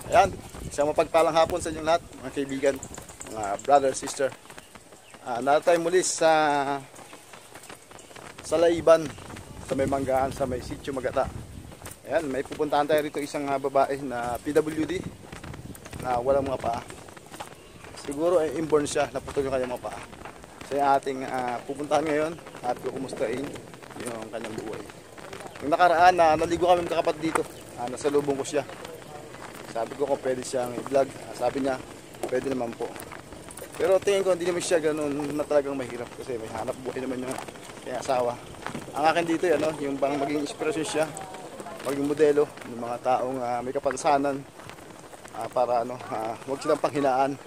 Ayan, isang mapagpalang hapon sa inyong lahat, mga kaibigan, mga brother, sister. Narito tayo muli sa Laiban, sa may Manggaan, sa may Sitio Magata. Ayan, may pupuntahan tayo rito isang babae na PWD na walang mga paa. Siguro ay inborn siya, naputol yung kanyang mga paa. So yung ating pupuntahan ngayon at kukumustahin yung kanyang buhay. Yung nakaraan na naligo kami kakapat dito, nasa lubong ko siya. Sabi ko kung pwede siyang i-vlog. Sabi niya, pwede naman po. Pero tingin ko hindi naman siya ganun na talagang mahirap kasi may hanap buhay naman yung kaya asawa. Ang akin dito yung bang maging inspirasyon siya, maging modelo ng mga taong may kapansanan para huwag silang panghinaan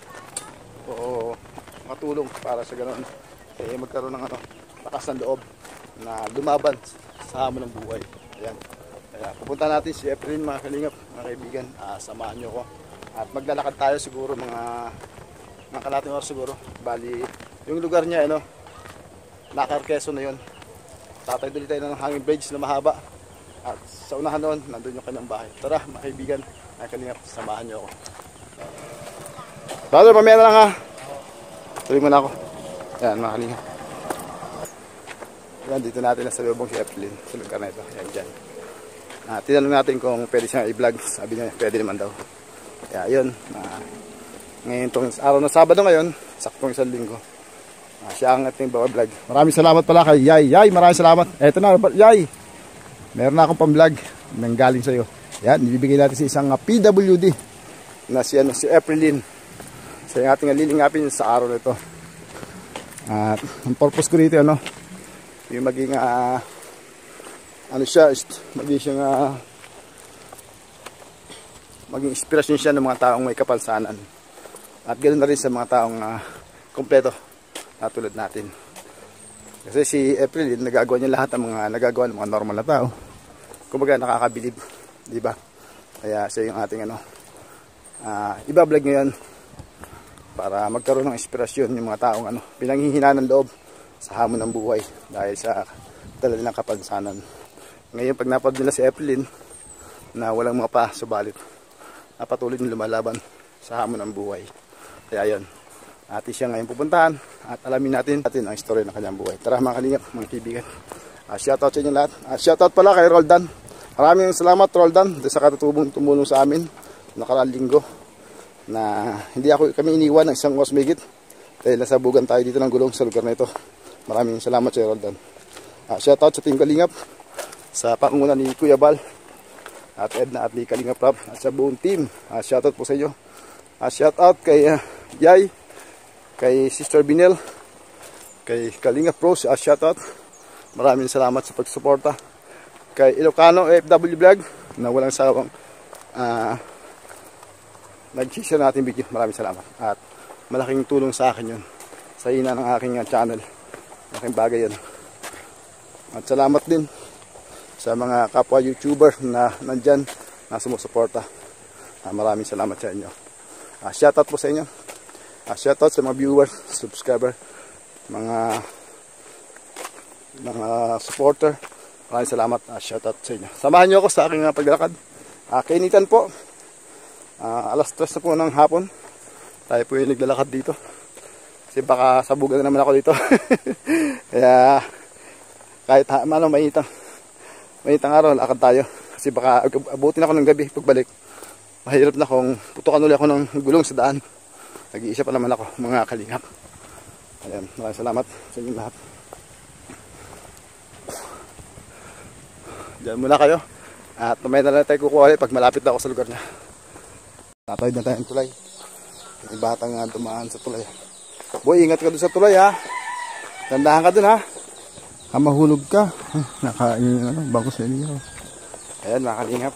o matulong para sa ganun. Magkaroon ng lakas ng loob na lumaban sa hamon ng buhay. Ayan. Kaya pupunta natin si Efren, mga kalingap, mga kaibigan. Samahan nyo ko. At maglalakad tayo siguro mga kalating oras siguro. Bali, yung lugar niya, Nakar Quezon na yun. Tatay tuloy tayo ng hanging bridge na mahaba. At sa unahan noon, nandun yung kanyang bahay. Tara, mga kaibigan, mga kalingap, samahan nyo ako. Brother, mamaya na lang ha. Tuloy muna ako. Ayan, mga kalingap. Ayan, dito natin na sa lubong si Efren. Sa lugar na ito. Ayan, dyan. Tinanong natin kung pwede siyang i-vlog. Sabi niya, pwede naman daw. Kaya yun. Ngayon itong araw na Sabado ngayon, saktong isang linggo. Siya ang ating vlog. Maraming salamat pala kay Yay. Yay, maraming salamat. Eto na, Yay. Meron na akong pang-vlog nang galing sa'yo. Yan, ibibigay natin sa isang PWD na si Efren. So yung ating lilingapin sa araw na ito. At ang purpose ko dito, yung maging maging inspirasyon siya ng mga taong may kapansanan. At ganoon na rin sa mga taong kompleto na tulad natin. Kasi si Efren, nagagawa niya lahat ng mga nagagawa ng mga normal na tao. Kumbaga nakakabilib, di ba? Kaya siya yung ating iba-vlog ngayon para magkaroon ng inspirasyon yung mga taong pinanghihina ng loob sa hamon ng buhay dahil sa dala nilang kapansanan. Ngayon pag napad nila si Efren na walang mga pa, subalit patuloy na lumalaban sa hamon ng buhay. Kaya yun, atin siya ngayon pupuntahan at alamin natin ang istorya ng kanyang buhay. Tara mga kalingap, mga kaibigan. Shoutout sa inyo lahat. Shoutout pala kay Roldan. Maraming salamat Roldan sa katutubong tumulong sa amin nakaraang linggo na hindi kami iniwan ng isang oras mahigit dahil nasabugan tayo dito ng gulong sa lugar na ito. Maraming salamat sa Roldan. Shoutout sa Team Kalingap, sa pangunguna ni Kuya Bal at Edna at ni Kalingap Rap at sa buong team. Shoutout po sa inyo. Shoutout kay Yay, kay Sister Binel, kay Kalingap Pro. Shoutout. Maraming salamat sa pagsuporta. Kay Ilocano FW Vlog na walang sawang nag-share natin video. Maraming salamat. At malaking tulong sa akin yun. Sa ina ng aking channel. Malaking bagay yun. At salamat din sa mga kapwa YouTuber na nandyan na sumusuporta. Maraming salamat sa inyo. Shoutout po sa inyo. Shoutout sa mga viewers, subscriber, mga supporter. Maraming salamat. Shoutout sa inyo. Samahan nyo ako sa aking paglalakad. Kainitan po. Alas 3 na po ng hapon. Tayo po yung naglalakad dito. Kasi baka sabugan na naman ako dito. Kaya kahit mainitang araw, lakad tayo. Kasi baka abutin ako ng gabi pagbalik. Mahirap na kung putukan ulit ako ng gulong sa daan. Nag-iisa pa naman ako, mga kalingap. Ayan, maraming salamat sa inyo lahat. Diyan muna kayo. At mamaya na lang tayo kukuha ulit pag malapit na ako sa lugar niya. Tatawid na tayong tulay. May batang dumaan sa tulay. Boy, ingat ka doon sa tulay ha. Tandahan ka doon ha. Mahulog ka. Bago sa inyo. Ayan mga kalingap.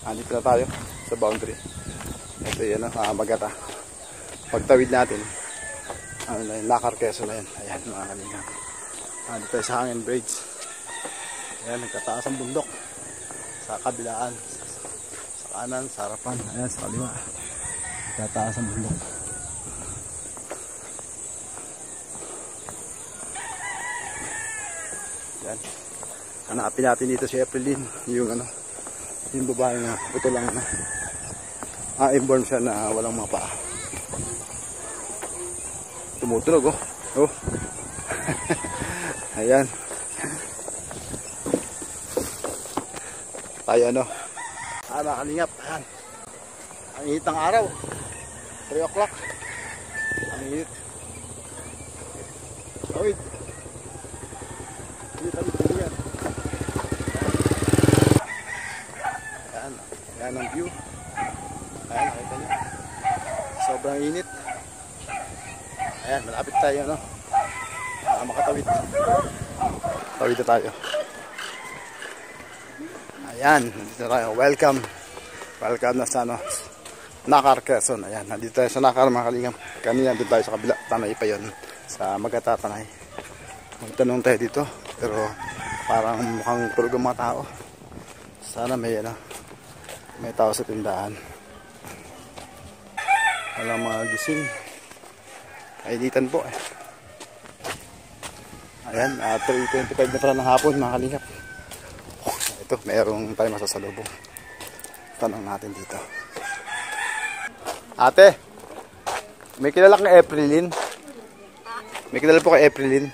Andito na tayo sa boundary. Ito yun Magata. Pagtawid natin, Nakar Quezon na yan. Ayan mga kalingap. Andito tayo sa hanging bridge. Ayan, nagkataas ang bundok. Sa kabilaan. Sa kanan, sa harapan. Ayan, sa kaliwa. Nagkataas ang bundok. Yan. Hanapin natin dito si Efren, yung babae na puto lang Inborn siya na walang mga paa. Tumutunog oh. Oh. Ayan. Tayo ano. Kalingap. Ayan. Ang init ng araw. 3 o'clock. Ang init. Awit. Ayan. Ayan. Ayan ang view. Ayan, nakita nyo. Sobrang init. Ayan, malapit tayo, no? Makatawid. Tawid na tayo. Ayan, nandito na tayo. Welcome. Welcome na sa, ano, Nakar, Quezon. Ayan, nandito tayo sa Nakar, mga kalingam. Kanina, nandito tayo sa kabila. Tanay pa yun. Sa Magatatanay. Magtanong tayo dito. Pero, parang mukhang tulog ang mga tao. Sana may, ano, may tao sa tindahan. Walang mga gising. Kainitan po eh. Ayan, 3:25 na pala ng hapon, mga kalingap. Ito, mayroong tayo masasalubong. Tanong natin dito. Ate, may kilala kang Aprilin? May kilala po kay Aprilin?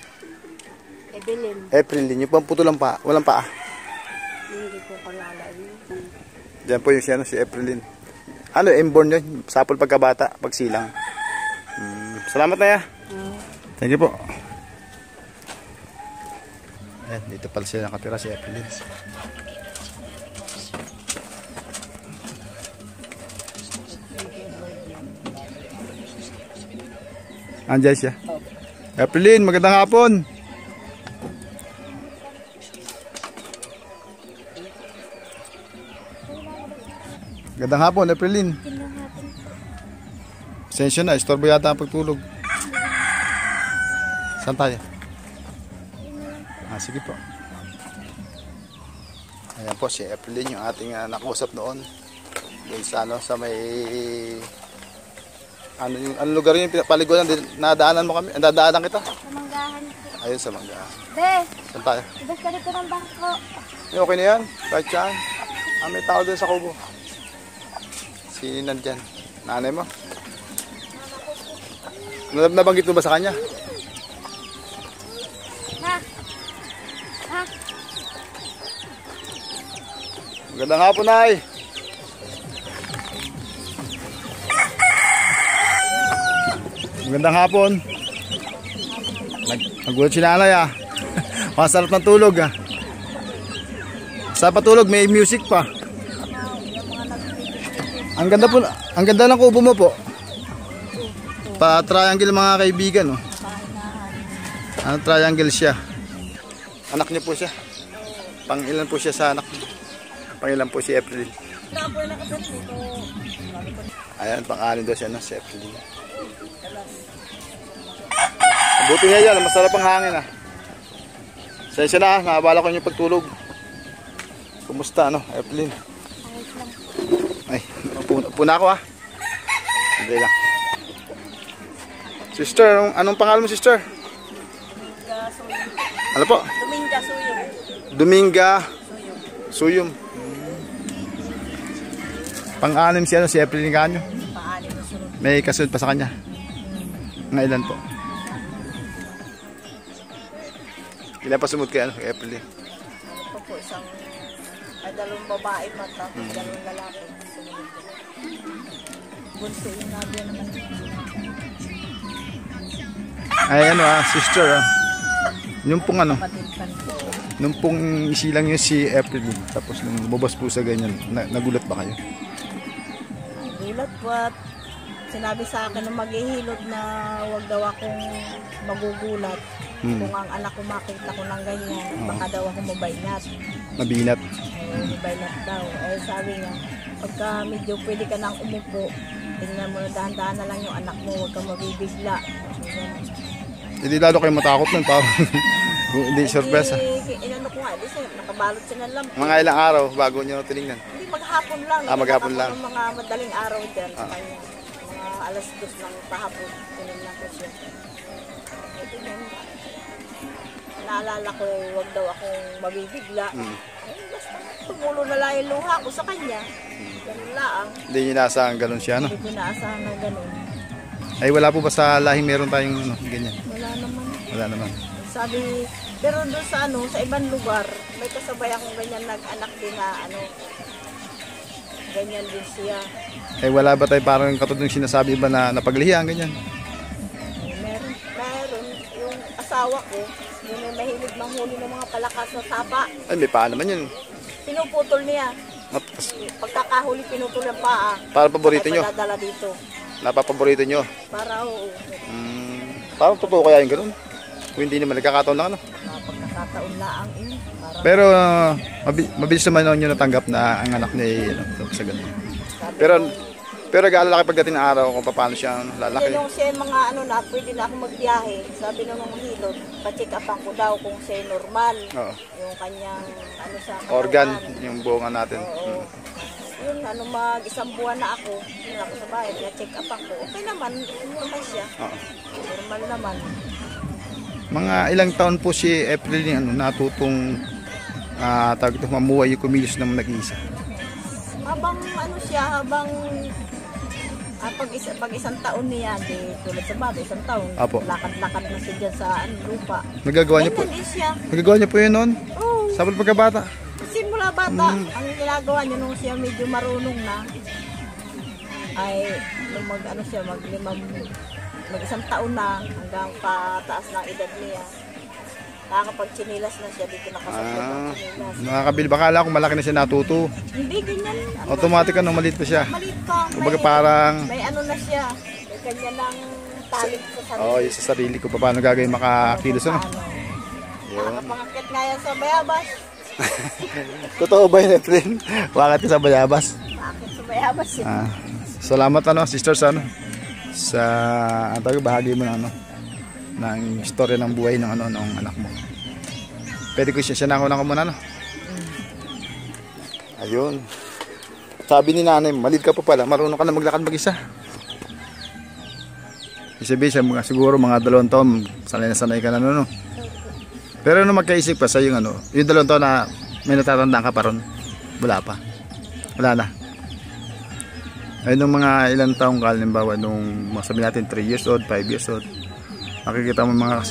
Aprilin, yung pamputo lang pa, walang paa. Hindi ko kalala yun. Diyan po yung si Aprilin. Ano, inborn yun? Sapol pagkabata, pagsilang. Salamat na ya. Thank you po. Ayan, dito pala sila nakatira si Aprilin. Andiyan siya. Aprilin, magandang hapon. Magandang hapon, Aprilin. Sensya na, istorbo yata ang pagtulog. Saan tayo? Sige po. Ayan po si Aprilin, yung ating nakausap noon. Doon sa, ano, sa may... Ano lugar yun, paliguan, nadaanan mo kami? Nadaanan kita? Sa Manggahan po. Ayun, sa Manggahan. Be! Saan tayo? Ibas ka dito ng bangko. Okay na yan, kahit saan. May tao doon sa kubo. Si nandyan. Nanay mo? Nabanggit mo ba sa kanya? Ha? Ha? Magandang hapon, Nay. Magandang hapon. Nagulat si Nanay ah. Masarap ng tulog ah. Sa patulog may music pa. Ang ganda po, ang ganda ng kubo mo po. Pa-triangle mga kaibigan, oh. Triangle siya. Anak niyo po siya. Pang-ilan po siya sa anak niyo? Pang-ilan po si April? Ayan, pang-anin daw siya, no, si April. Buti nga yan, masarap ang hangin ah. Sensya na, naabala ko yung pagtulog. Kumusta, ano, April? Ay, puna ako ah. Hindi lang. Sister, anong pangalan mo, sister? Ano po? Dominga Suyum. Dominga Suyum. Pang-anim si, ano, si April Nicanyo. Paalim na sunod. May kasunod pa sa kanya. Ngailan po? Ilan pa sumunod kay, ano, kay April? Ito po isang dalawang babae mata, dalawang lalaki. Sumunod ko. Bunso yung nabya naman. Ay, ano ah, sister ah. Yung pong ano, Patinkan po. nung pong isilang yun si April, tapos nung lumabas po sa ganyan, nagulat ba kayo? Gulat po at sinabi sa akin na maghihilot na wag daw akong magugulat kung ang anak ko makita ko ng ganyan, baka daw ako mabaynat. Mabinat. Mabaynat daw. Eh sabi niya, pagka medyo pwede ka nang umupo, tingnan mo na dahan-dahan na lang yung anak mo, huwag kang mabibigla. Hindi lalo kayo matakot nun, parang hindi sorpresa. Inano ko nga, nakabalot siya ng lamp. Mga ilang araw bago nyo tinignan? Hindi, maghapon lang. Maghapon lang. Mga madaling araw dyan sa kanya. Mga alas 2 ng pahapon, tinignan ko siya. Ito yan. Naalala ko, wag daw akong mabibigla. Basta tumulo na lang yung luha ko sa kanya. Ganun lang. Hindi nyo inaasahan ganun siya, no? Hindi ko naasahan na ganun. Ay, wala po ba sa lahing meron tayong ano, ganyan? Wala naman. Wala naman. Sabi, pero doon sa ano, sa ibang lugar, may kasabay akong ganyan nag-anak din na ano, ganyan din siya. Eh, wala ba tayo parang katulad ng sinasabi ba na napaglihian, ganyan? Meron. Yung asawa ko, yun ay mahilig manghuli ng mga palakas na sapa. Ay, may paa naman yun. Pinuputol niya. Pagkakahuli, pinutol ang paa. Para paborito nyo? Ay, padadala dito. Napapaborito nyo? Para, oo. Parang totoo kaya yung ganun? Kung hindi naman nagkakataon lang, ano? Pagkakataon lang yun. Pero, mabilis naman nyo natanggap na ang anak niya ay ano, sa ganun. Pero nag-aalala pagdating ng araw kung paano siya lalaki. Nung siya mga ano na, pwede na ako magbiyahe. Sabi ng mga hilot, pa-check upan ko daw kung siya normal. Oo. Yung kanyang ano sa katawan. Organ, yung buongan natin. Oo. Yun, ano, mag-isang buwan na ako. Yun ako sa bahay, check upan ko. Okay naman, normal siya. Oo. Normal naman. Mga ilang taon po si April ano, natutong tawag ito, mamuhay yung kumilos naman nag-iisa. Habang ano siya, habang pag isang taon niya, di tulad sa bata, isang taon, Apo. lakad-lakad na siya dyan sa ano, lupa. Nagagawa niyo po? Ganyan din siya. Nagagawa niyo po yun noon? Oo. Sabal pagkabata? Simula bata, ang ginagawa niya nung siya medyo marunong na, ay nung mag-ano siya, mag-isang taon na hanggang pataas ng edad niya. Nakakapag-chinilas na siya dito nakasabot ng chinilas. Nakakabili. Bakala ko malaki na siya natuto. Hindi, ganyan. Ano Automatic ano, maliit pa siya. Maliit pa. Kumbaga parang... May ano na siya. May kanya ng talent sa sarili. Oo, yung sa sarili ko. Paano gagawin makakilos ano? Nakakapangakit nga yan sa bayabas. Totoo ba yun, Efren? Bakit ka sa bayabas? Nakakit sa bayabas yun. Salamat ano, sisters ano, sa bahagi mo ng ano, ng istorya ng buhay ng ano ng anak mo. Pwede ko siya na ako muna no. Ayun. Sabi ni nanay, malid ka pa pala, marunong ka na maglakad mag-isa. Isabi siya siguro mga 2 taon, sanay ka na no. Pero nung magkaisip pa sa yung ano, yung 2 taon na may natatandaan ka pa ron, wala pa. Wala na. Ay nung mga ilang taong halimbawa nung sabi natin 3 years old, 5 years old, makikita mo mga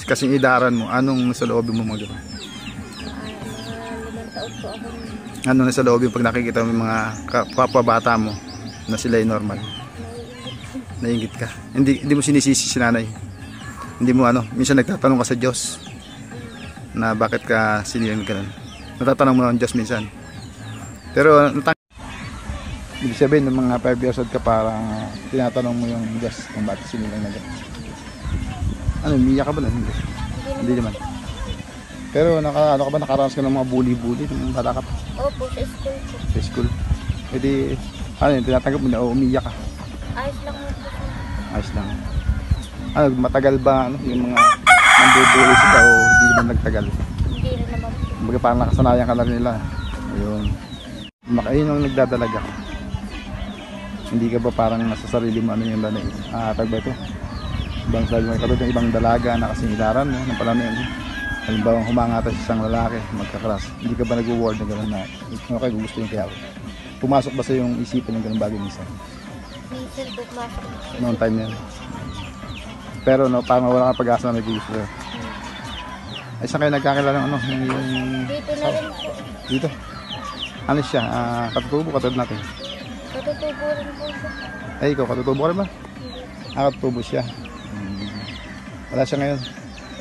kasing idaran mo, anong nasa loob mo mga gano'n? 5 taon po ako. Ano nasa loob yung pag nakikita mo mga kapabata mo na sila ay normal? Naiingit ka. Hindi mo sinisisi si nanay. Hindi mo ano, minsan nagtatanong ka sa Diyos na bakit ka sinilang ka nun. Natatanong mo ng Diyos minsan. Pero ibig sabihin ng mga 5 years old ka parang tinatanong mo yung Diyos kung bakit sinilang na gano'n. Ano, umiyak ka ba na? Hindi naman. Pero ano ka ba, nakaranas ka ng mga bully-bully nung bata ka pa? Opo, sa school po. Sa school? E di, ano yun, tinatanggap mo na o umiyak ka? Ayos lang po. Ayos lang. Ano, matagal ba ano, yung mga nambubuli sila o hindi naman nagtagal? Hindi rin naman po. Kumbaga parang nakasanayan ka na rin nila. Ayun. Ayun ang nagdadalaga. Hindi ka ba parang nasa sarili mo ano yung lanay? Tag ba ito? Ibang sabi mo, katulad ng ibang dalaga na kasinilaran mo ng pala na yun. Halimbawa humangatan sa isang lalaki, magkakras. Hindi ka ba nag-word na gano'n na okay, gusto yung kaya? Pumasok ba sa yung isipin ng gano'ng bagay minsan? Minsan po pumasok. Noong time na yun. Pero no, parang wala kang pag-asa na may gusto. Ay, saan kayo nagkakilala ng ano? Dito na rin po. Dito? Ano siya? Katutubo, katulad natin. Katutubo rin po siya. Ay, ikaw, katutubo ka rin ba? Katutubo siya. Wala siya ngayon.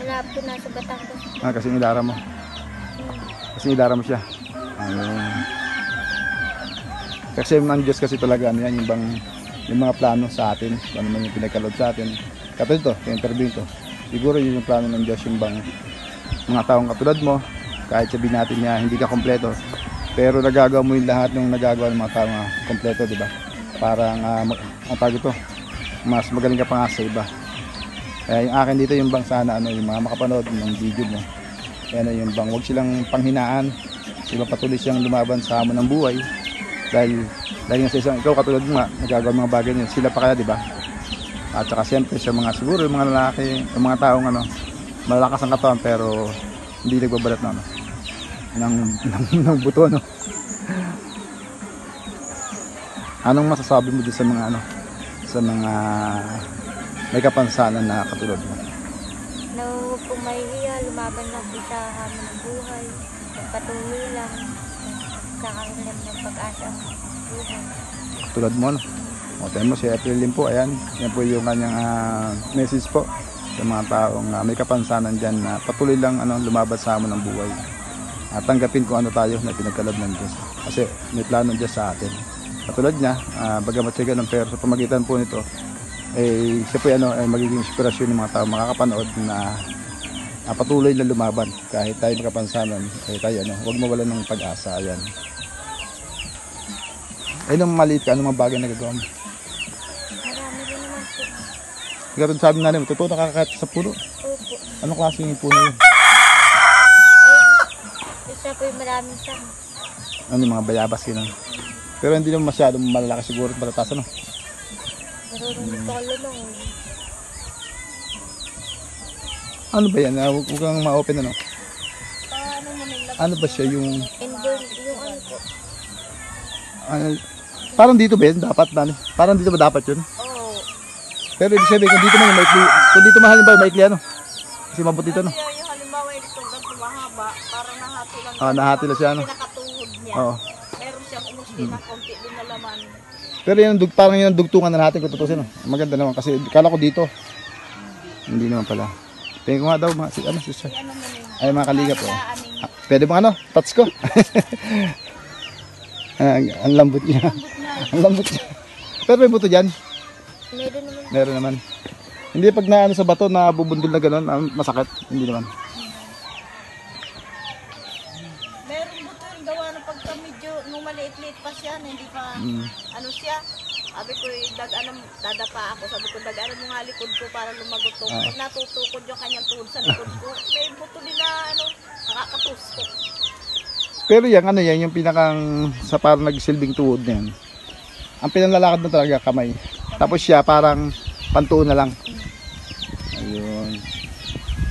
Wala po, nasa Batangas. Kasi nilara mo. Kasi nilara mo siya. Kasi ang Diyos kasi talaga ano yan, yung mga plano sa atin, ano man yung pinagkalod sa atin. Katulad ito, yung interview ito. Siguro yun yung plano ng Diyos, yung bang mga taong katulad mo, kahit sabihin natin niya hindi ka kompleto, pero nagagawa mo yung lahat ng nagagawa ng mga taong kompleto, di ba? Parang ang tawag ito, mas magaling ka pa nga sa iba. Kaya yung akin dito yung bang sana ano, yung mga makapanood ng video mo. Kaya yung bang wag silang panghinaan. Diba patuloy siyang lumaban sa hamon ng buhay. Dahil nga sa isang ikaw katulad mo nga, nagagawa mga bagay niya. Sila pa kaya, di ba? At saka siyempre sa mga siguro yung mga lalaki, yung mga taong ano, malakas ang katawan pero hindi nagbabalat na ano. Ng buto no. Anong masasabi mo din sa mga ano, sa mga may kapansanan na katulad mo? Na huwag pong mahihiya, lumaban lang po sa hamon ng buhay. Patuloy lang. Kakakilan ng pag-asa ang buhay. Katulad mo, no? O, tayo mo, si April po, ayan. Yan po yung kanyang message po sa mga taong may kapansanan dyan na patuloy lang ano, lumaban sa hamon ng buhay. At tanggapin kung ano tayo na pinagkaloob ng Diyos. Kasi may plano Diyos sa atin. Katulad niya, bagamat siya ganun, pero sa pamagitan po nito, eh, siya po ay magiging inspirasyon ng mga tao makakapanood na patuloy na lumaban. Kahit tayo makapansanan, kahit tayo, huwag mawalan ng pag-asa. Ayan. Ay, nung maliit ka, anong mga bagay na gagawin mo? Marami rin naman po. Ikaw sabi na rin, totoo nakakakit sa puno. Opo. Anong klaseng puno yun? Ay, isa po yung maraming sang. Ano yung mga bayabas yun? Pero hindi naman masyadong malalaki siguro at malataas, ano? Marunong ko lang. Ano ba yan? Huwag kang ma-open, ano? Paano mo nilagay? Ano ba siya yung... Indoor, yung ano po. Parang dito ba yun? Dapat, Dani? Parang dito ba dapat yun? Oo. Pero ibig sabihin, kung dito man yung maikli, kung dito mahalin ba yung maikli, ano? Kasi mabuti ito, no? Yung halimbawa ito ganito mahaba, parang nahati lang. Nahati lang siya, ano? Pinakatuhod niya. Oo. Meron siyang umusti na konti din na laman. Pero yung parang yung dugtungan na natin kung tutusin, no? Maganda naman kasi kala ko dito. Hindi naman pala. Tingin ko nga daw, mga, sister. Ano mo yun? Ay, mga kaligap, oh. Aning Pwede bang ano? Touch ko. Ang lambot niya. Ang lambot niya. Pero may buto dyan. Meron naman. Meron naman. Hindi pag naano sa bato na bubundol na gano'n, masakit. Hindi naman. meron buto yung gawa na pagka medyo nung maliit-liit pa siya, na hindi pa ano siya. Sabi ko, dadapa ako. Sabi ko, dagaanan mo nga likod ko para lumagot to. Pag natutukod yung kanyang tuhod sa likod ko, may buto din na nakakatusok. Pero yan yung pinakang sa parang nagsilbing tuhod na yan. Ang pinanlalakad na talaga kamay. Tapos siya parang pantuon na lang. Ayun.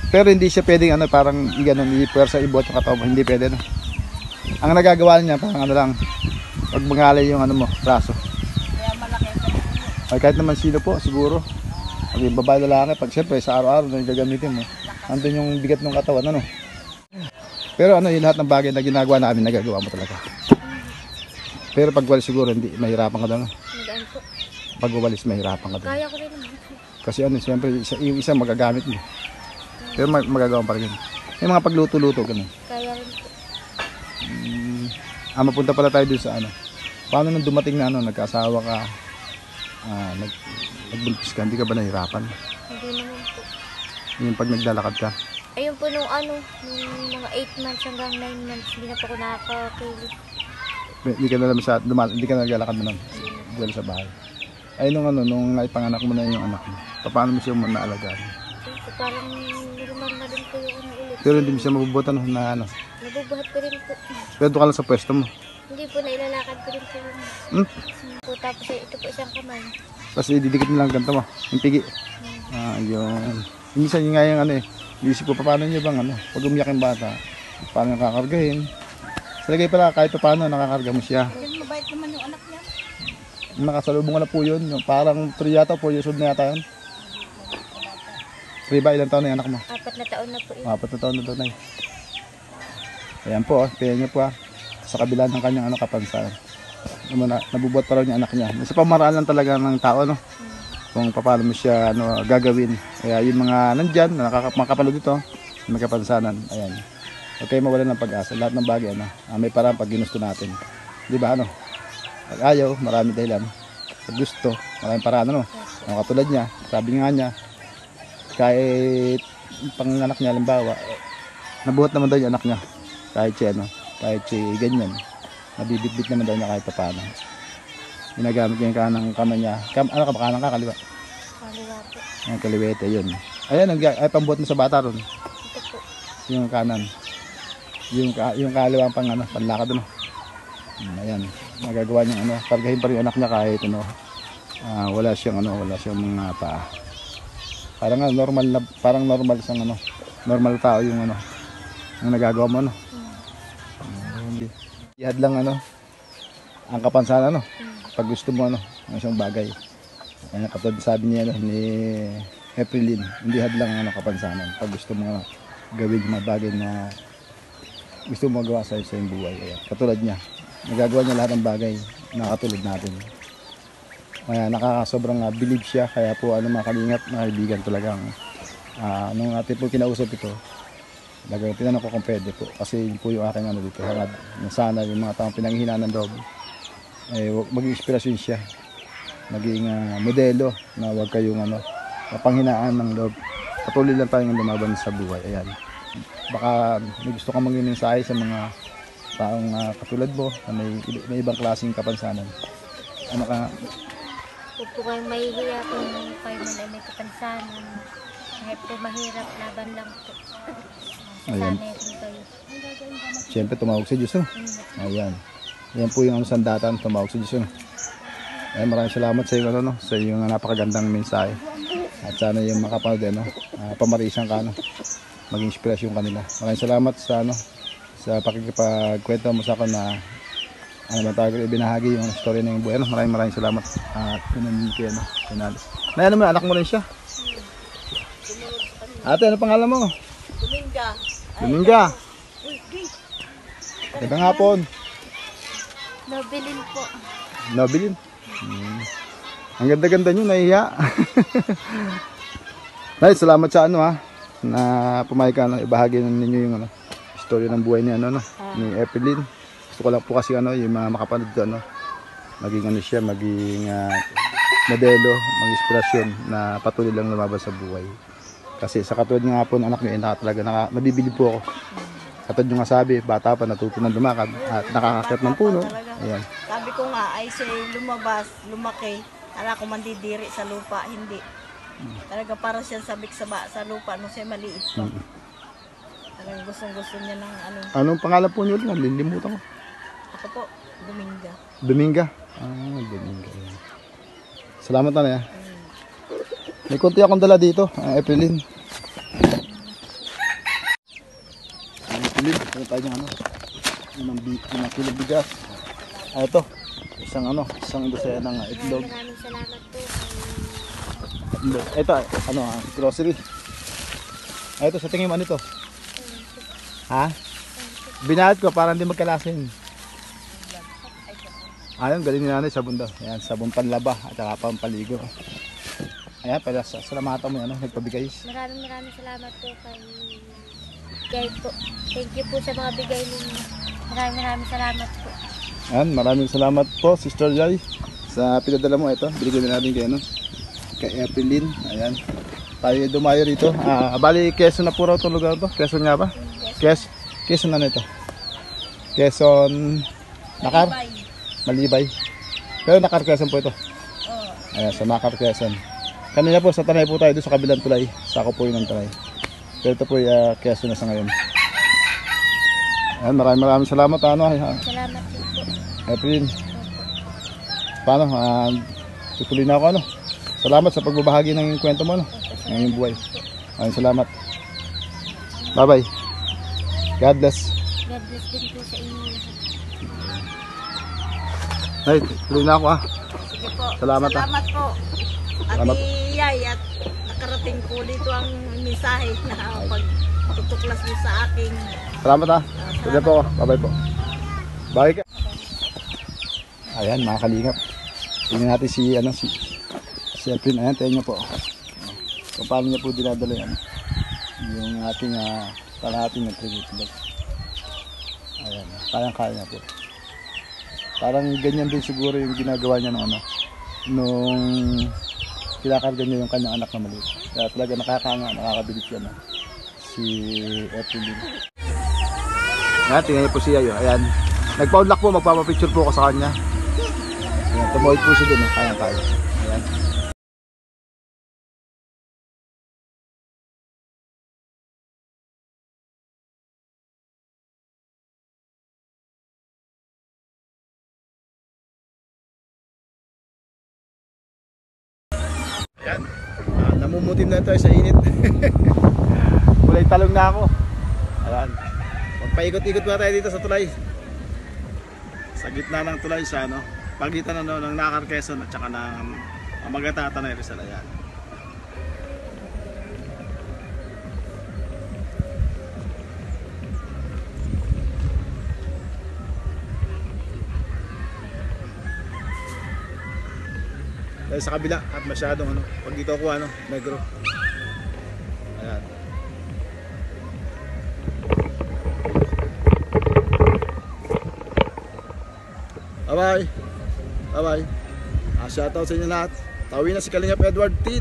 Pero hindi siya pwedeng parang i-ganon, i-pwersa, ibuhat yung katawan mo. Hindi pwede, no? Ang nagagawa niya parang lang, pag mangalay yung braso. Kaya malaki sa Ay, kahit naman sino po, siguro. Pag yung babae lalaki, pag siyempre sa araw-araw na gagamitin mo, andun yung bigat ng katawan, ano? Pero yung lahat ng bagay na ginagawa namin, nagagawa mo talaga. Pero pag walis siguro, hindi, mahirapan ka doon. Magaan po. Pag walis, mahirapan ka doon. Kaya ko rin naman. Kasi siyempre, yung isa magagamit mo. Pero magagawa pa rin. Yung mga pagluto-luto, ganun. Kaya rin po. Mapunta pala tayo dun sa paano nung dumating na nagkaasawa ka, nagbuntis ka, hindi ka ba nahirapan? Hindi naman po. Yung pag naglalakad ka? Ayun po nung mga 8 months hanggang 9 months, hindi na po ako nakakakilig. Hindi ka na naman hindi ka naglalakad mo nun? Dito sa bahay. Ay nung naipanganak mo na yung anak mo, paano mo siya naalagaan? So, parang normal na din po yung ulit. Pero hindi mo siya mabubutan na Nabubuhat ko rin po. pero doon ka lang sa pwesto mo. Hindi po, nailalakad ko rin po yun. Po, tapos ito po isang kamay. Tapos ididikit mo lang ganito mo, yung pigi. Yun. Minsan yung nga yung isip ko, paano nyo bang pag umiyak yung bata, paano yung kakargahin? Salagay pala, kahit paano nakakarga mo siya. Ayun, mabait naman yung anak niya. Nakasalubong ko na po yun. Parang 3 yata, 4 years old na yata yun. 3 ba? Ilang taon na yung anak mo? 4 na taon na po yun. 4 na taon na daw na yun. Ayan po, tingnan niyo po sa kabila ng kanyang kapansanan. Nabubuhat pa raw niya anak niya. Sa pamaraan lang talaga ng tao, kung paano mo siya gagawin. Kaya yung mga nandyan, na makapanood dito, may kapansanan. Ayan. Okay, mawalan ng pag-asa. Lahat ng bagay, may parang pag ginusto natin. Di ba, Pag ayaw, marami dahilan. Pag gusto, maraming paraan, katulad niya, sabi nga niya, kahit panganak niya, halimbawa, nabuhat naman daw yung anak niya. Kahit si ganyan, nabibitbit naman daw niya kahit paano. Ginagamit niya yung kanang kamay niya. Ano ka ba, kanang ka, kaliwa? Kaliwa po. Yung kaliwete, yun. Ayan, ay pambuhat mo sa bata ron. Ito po. Yung kanan. Yung kaliwa pang panlakad, Ayan, magagawa niya, kargahin pa rin yung anak niya kahit, wala siyang mga paa. Parang normal siyang, normal tao yung, ang nagagawa mo, Ihad lang ang kapansanan pag gusto mo ng isang bagay. Ayan, katulad sabi niya ni Eprilyn, hindi hadlang kapansanan. Pag gusto mo gawin yung mga bagay na gusto mo magawa sa iyong buhay. Ayan, katulad niya, nagagawa niya lahat ng bagay na katulad natin. Kaya nakakasobrang believe siya, kaya po mga kalingap na kaibigan talagang nung atin po kinausap ito, tinanong ko kung pwede po, kasi yun po yung aking dito, hangad na sana yung mga taong pinanghihinaan ng loob maging inspirasyon siya, maging modelo na huwag kayong mapanghinaan ng loob, patuloy lang tayong lumaban sa buhay. Ayan, baka may gusto kang maging mensahe sa mga taong katulad mo na may ibang klaseng kapansanan. Ano ka? Huwag po kayong mahihiya kung kayo man ay may kapansanan. Kahit po mahirap, laban lang po. Ayan. Sanay rin kayo. Siyempre tumawag sa Diyos. Ayan. Yan po yung sandatan, tumawag sa Diyos. Ayan, maraming salamat sa iyo, sa iyong napakagandang mensahe. At sana yung makapanood, pamarisan ka, maging inspirasyon kanila. Maraming salamat sa pakikipagkwento mo sa akin na ibinahagi yung story ng buhay. Maraming salamat. At pinanili kayo, pinalis. Nay, anak mo rin siya? Ate, ano pangalan mo? Dominga. Magandang hapon. Nobilin po. Nobilin? Ang ganda-ganda nyo, nahiya. Nay, salamat sa na pumayag ka, ibahagi ninyo yung story ng buhay ni ni Eprilyn. Gusto ko lang po kasi yung mga makapanood ko, maging siya, maging modelo, maging inspirasyon na patuloy lang lumaban sa buhay. Kasi sa katulad nga po ng anak niyo, talaga nabibilib po ako. Katulad yung nga sabi, bata pa natuto ng lumakad at nakakakit ng puno. Ayan. Sabi ko nga ay siya lumabas, lumaki, ala ko mandidiri sa lupa, hindi. Talaga para siya sabik sa lupa nung siya maliit pa. Talagang gustong-gusto niya ng Anong pangalan po niyo? Nalilimutan ko. Ako po, Dominga. Dominga? Dominga. Salamat na. May konti akong dala dito, Eprilyn. Eprilyn, ito tayo ng 5 kilo bigas. Ito, isang dosena ng itlog. Maraming salamat po. Ito, grocery. Ito, sa tingin mo ito? Ha? Binahad ko para hindi magkalasin. Ayun, galing ni nanay, sabon daw. Ayan, sabon panlaba at saka pampaligo. Ayan, pala salamatan mo nagpabigay. Maraming salamat po kay Jay po. Thank you po sa mga bigay ninyo. Maraming salamat po. Ayan, maraming salamat po, Sister Jai, sa pinadala mo. Ito, binigyan na natin kay Eprilyn. Ayan, tayo dumayo rito. Bali, Quezon na po raw itong lugar to. Quezon nga ba? Quezon na ito. Quezon, Nakar? Malibay. Pero Nakar Quezon po ito. Ayan, sa Nakar Quezon. Kanina po sa Tanay po tayo doon sa kabilang tulay. Sako po yun ng Tanay. Pero ito po Quezon na sa ngayon. Ayan, maraming salamat. Salamat po. Eprilyn. Paano? Tutuloy na ako. Salamat sa pagbabahagi ng kwento mo. Ng iyong buhay. Maraming salamat. Bye bye. God bless. God bless din po sa inyo. Ay, tuloy na ako Sige po. Salamat po. Ate Yay, at nakarating po dito ang mensahe na pagtutuklas mo sa akin. Salamat Tuloy po ako. Bye bye po. Bye ka. Ayan, mga kalingap. Tingnan natin si Eprilyn. Ayan, tayo niyo po. Kung paano niya po dinadala yung ating kalahating na tribute. Ayan, kayang-kaya niya po. Parang ganyan din siguro yung ginagawa niya nung kinakarga niya yung kanyang anak na maliit. Kaya talaga nakakabilis yan si Eprilyn. Ayan, tingnan niyo po siya yun. Ayan, nagpa-unlock po, magpapapicture po ako sa kanya. Ayan, tumuhid po siya dun, kayang-kaya. Ayan. Ayan, namumutim na tayo sa init. Kulay talong na ako. Ayan, magpaikot-ikot pa tayo dito sa tulay. Sa gitna ng tulay sa pagitan ng Nakar Quezon at saka ng Magata Tanay Rizal. Ayan. Dahil sa kabila at masyadong pag dito ako negro. Ayan. Bye bye. Bye bye. Shoutout sa inyo lahat. Tawin na si Kalingap Edward T.